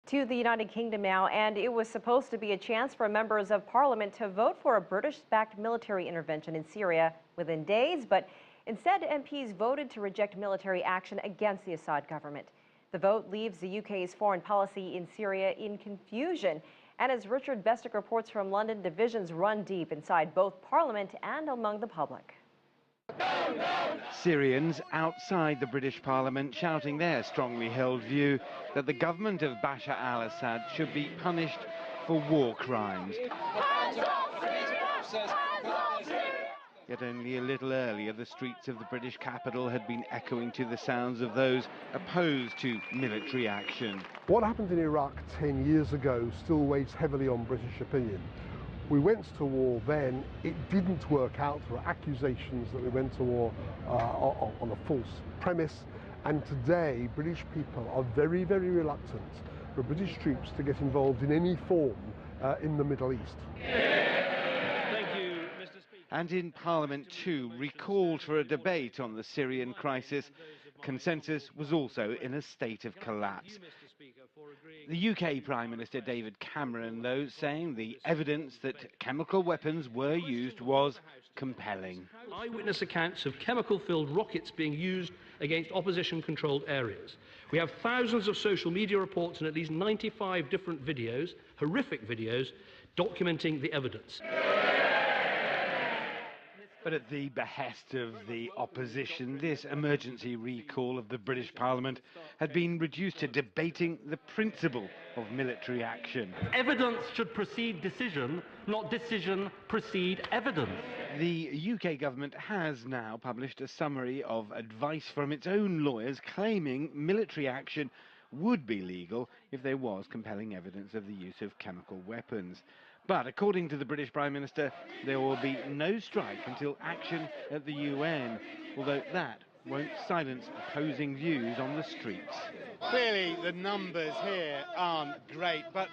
To the United Kingdom now, and it was supposed to be a chance for members of parliament to vote for a British-backed military intervention in Syria within days, but instead MPs voted to reject military action against the Assad government. The vote leaves the UK's foreign policy in Syria in confusion, and as Richard Bestick reports from London, divisions run deep inside both parliament and among the public. Syrians outside the British Parliament shouting their strongly held view that the government of Bashar al-Assad should be punished for war crimes. Yet only a little earlier, the streets of the British capital had been echoing to the sounds of those opposed to military action. What happened in Iraq 10 years ago still weighs heavily on British opinion. We went to war then, it didn't work out. There were accusations that we went to war on a false premise, and today British people are very, very reluctant for British troops to get involved in any form in the Middle East. Thank you, Mr. Speaker. And in Parliament too, recalled for a debate on the Syrian crisis, consensus was also in a state of collapse. The UK Prime Minister David Cameron, though, saying the evidence that chemical weapons were used was compelling. Eyewitness accounts of chemical-filled rockets being used against opposition-controlled areas. We have thousands of social media reports and at least 95 different videos, horrific videos, documenting the evidence. But at the behest of the opposition, this emergency recall of the British Parliament had been reduced to debating the principle of military action. Evidence should precede decision, not decision precede evidence. The UK government has now published a summary of advice from its own lawyers claiming military action would be legal if there was compelling evidence of the use of chemical weapons. But according to the British Prime Minister, there will be no strike until action at the UN, although that won't silence opposing views on the streets. Clearly the numbers here aren't great, but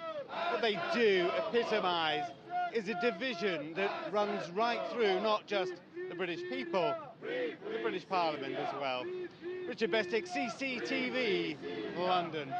what they do epitomise is a division that runs right through not just the British people, but the British Parliament as well. Richard Bestick, CCTV, London.